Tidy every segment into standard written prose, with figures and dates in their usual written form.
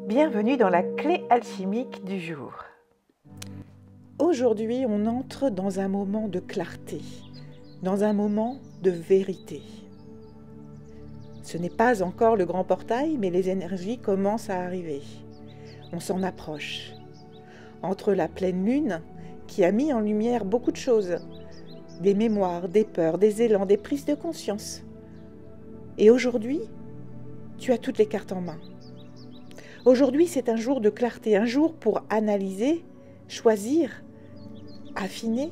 Bienvenue dans la clé alchimique du jour. Aujourd'hui, on entre dans un moment de clarté, dans un moment de vérité. Ce n'est pas encore le grand portail, mais les énergies commencent à arriver. On s'en approche. Entre la pleine lune, qui a mis en lumière beaucoup de choses, des mémoires, des peurs, des élans, des prises de conscience. Et aujourd'hui, tu as toutes les cartes en main. Aujourd'hui, c'est un jour de clarté, un jour pour analyser, choisir, affiner,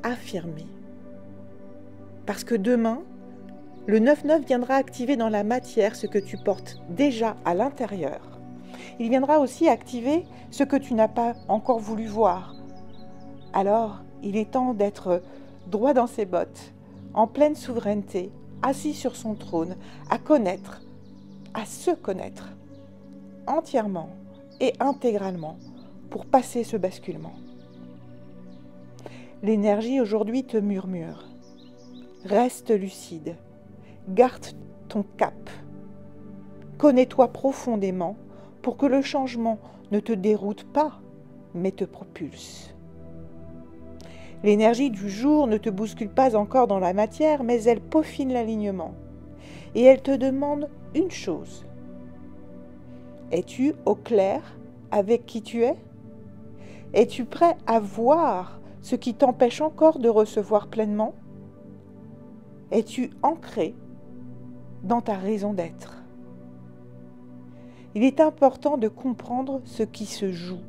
affirmer. Parce que demain, le 9-9 viendra activer dans la matière ce que tu portes déjà à l'intérieur. Il viendra aussi activer ce que tu n'as pas encore voulu voir. Alors, il est temps d'être droit dans ses bottes, en pleine souveraineté, assis sur son trône, à connaître, à se connaître entièrement et intégralement pour passer ce basculement. L'énergie aujourd'hui te murmure. Reste lucide. Garde ton cap. Connais-toi profondément pour que le changement ne te déroute pas, mais te propulse. L'énergie du jour ne te bouscule pas encore dans la matière, mais elle peaufine l'alignement. Et elle te demande une chose. Es-tu au clair avec qui tu es? Es-tu prêt à voir ce qui t'empêche encore de recevoir pleinement? Es-tu ancré dans ta raison d'être? Il est important de comprendre ce qui se joue.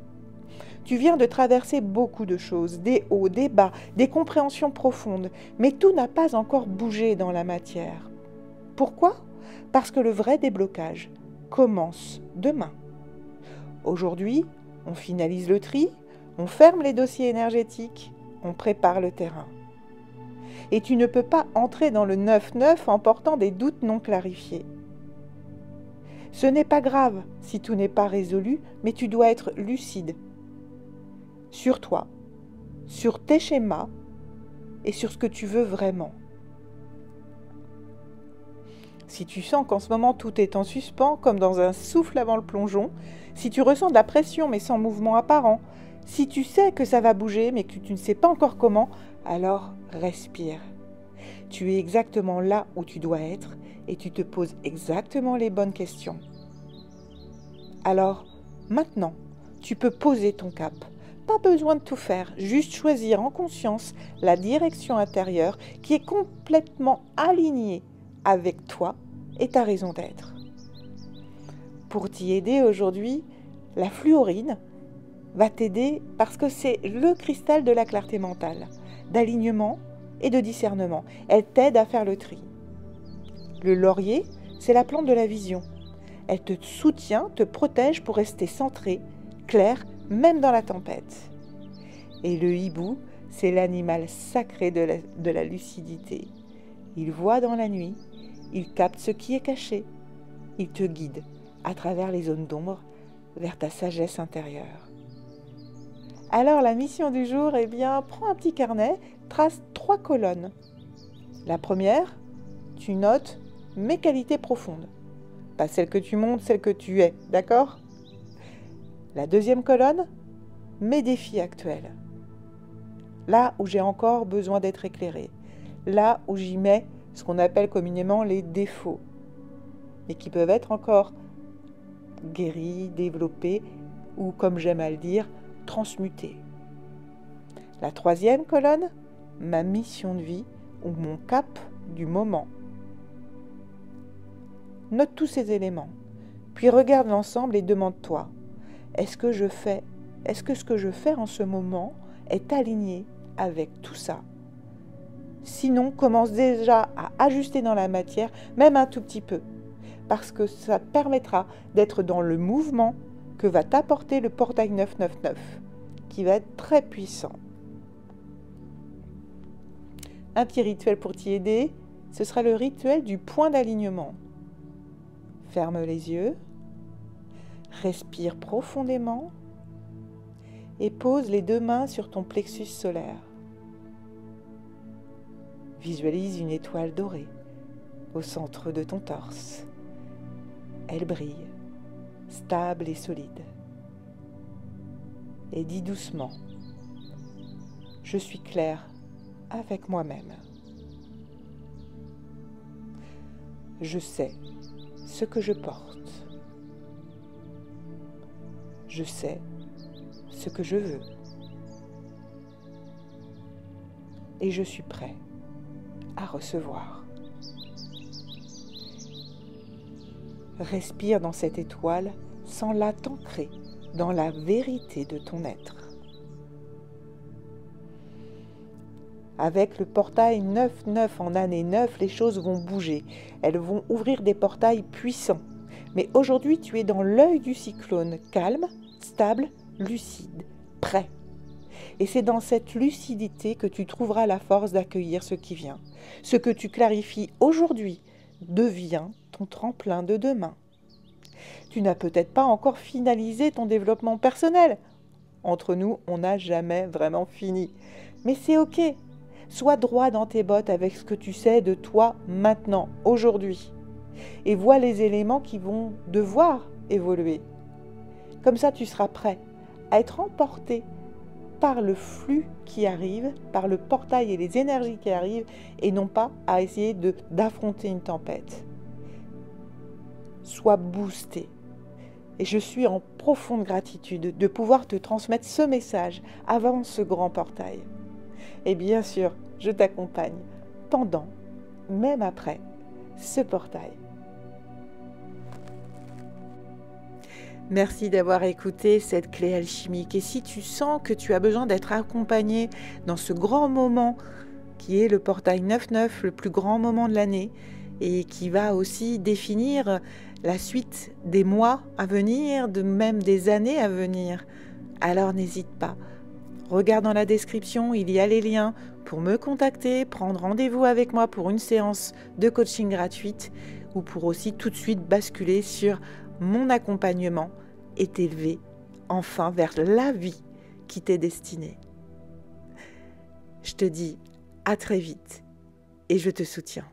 Tu viens de traverser beaucoup de choses, des hauts, des bas, des compréhensions profondes, mais tout n'a pas encore bougé dans la matière. Pourquoi? Parce que le vrai déblocage commence demain. Aujourd'hui, on finalise le tri, on ferme les dossiers énergétiques, on prépare le terrain. Et tu ne peux pas entrer dans le 9-9 en portant des doutes non clarifiés. Ce n'est pas grave si tout n'est pas résolu, mais tu dois être lucide sur toi, sur tes schémas et sur ce que tu veux vraiment. Si tu sens qu'en ce moment tout est en suspens, comme dans un souffle avant le plongeon, si tu ressens de la pression mais sans mouvement apparent, si tu sais que ça va bouger mais que tu ne sais pas encore comment, alors respire. Tu es exactement là où tu dois être et tu te poses exactement les bonnes questions. Alors, maintenant, tu peux poser ton cap. Pas besoin de tout faire, juste choisir en conscience la direction intérieure qui est complètement alignée avec toi et ta raison d'être. Pour t'y aider aujourd'hui, la fluorine va t'aider parce que c'est le cristal de la clarté mentale, d'alignement et de discernement. Elle t'aide à faire le tri. Le laurier, c'est la plante de la vision. Elle te soutient, te protège pour rester centré, clair, même dans la tempête. Et le hibou, c'est l'animal sacré de la lucidité. Il voit dans la nuit, il capte ce qui est caché. Il te guide à travers les zones d'ombre vers ta sagesse intérieure. Alors la mission du jour, prends un petit carnet, trace 3 colonnes. La première, tu notes mes qualités profondes. Pas celles que tu montres, celles que tu es, d'accord? La deuxième colonne, mes défis actuels. Là où j'ai encore besoin d'être éclairé. Là où j'y mets ce qu'on appelle communément les défauts, et qui peuvent être encore guéris, développés, ou comme j'aime à le dire, transmutés. La troisième colonne, ma mission de vie, ou mon cap du moment. Note tous ces éléments, puis regarde l'ensemble et demande-toi, est-ce que ce que je fais en ce moment est aligné avec tout ça? Sinon, commence déjà à ajuster dans la matière, même un tout petit peu, parce que ça te permettra d'être dans le mouvement que va t'apporter le portail 999, qui va être très puissant. Un petit rituel pour t'y aider, ce sera le rituel du point d'alignement. Ferme les yeux, respire profondément et pose les 2 mains sur ton plexus solaire. Visualise une étoile dorée au centre de ton torse. Elle brille stable et solide. Et dis doucement, je suis clair avec moi-même. Je sais ce que je porte. Je sais ce que je veux. Et je suis prêt à recevoir. Respire dans cette étoile sans la t'ancrer dans la vérité de ton être. Avec le portail 9-9 en année 9, les choses vont bouger. Elles vont ouvrir des portails puissants. Mais aujourd'hui, tu es dans l'œil du cyclone, calme, stable, lucide, prêt. Et c'est dans cette lucidité que tu trouveras la force d'accueillir ce qui vient. Ce que tu clarifies aujourd'hui devient ton tremplin de demain. Tu n'as peut-être pas encore finalisé ton développement personnel. Entre nous, on n'a jamais vraiment fini. Mais c'est ok. Sois droit dans tes bottes avec ce que tu sais de toi maintenant, aujourd'hui. Et vois les éléments qui vont devoir évoluer. Comme ça, tu seras prêt à être emporté par le flux qui arrive, par le portail et les énergies qui arrivent, et non pas à essayer d'affronter une tempête. Sois boosté. Et je suis en profonde gratitude de pouvoir te transmettre ce message avant ce grand portail. Et bien sûr, je t'accompagne pendant, même après, ce portail. Merci d'avoir écouté cette clé alchimique. Et si tu sens que tu as besoin d'être accompagné dans ce grand moment qui est le portail 9-9, le plus grand moment de l'année, et qui va aussi définir la suite des mois à venir, même des années à venir, alors n'hésite pas. Regarde dans la description, il y a les liens pour me contacter, prendre rendez-vous avec moi pour une séance de coaching gratuite ou pour aussi tout de suite basculer sur mon accompagnement et t'élever enfin vers la vie qui t'est destinée. Je te dis à très vite et je te soutiens.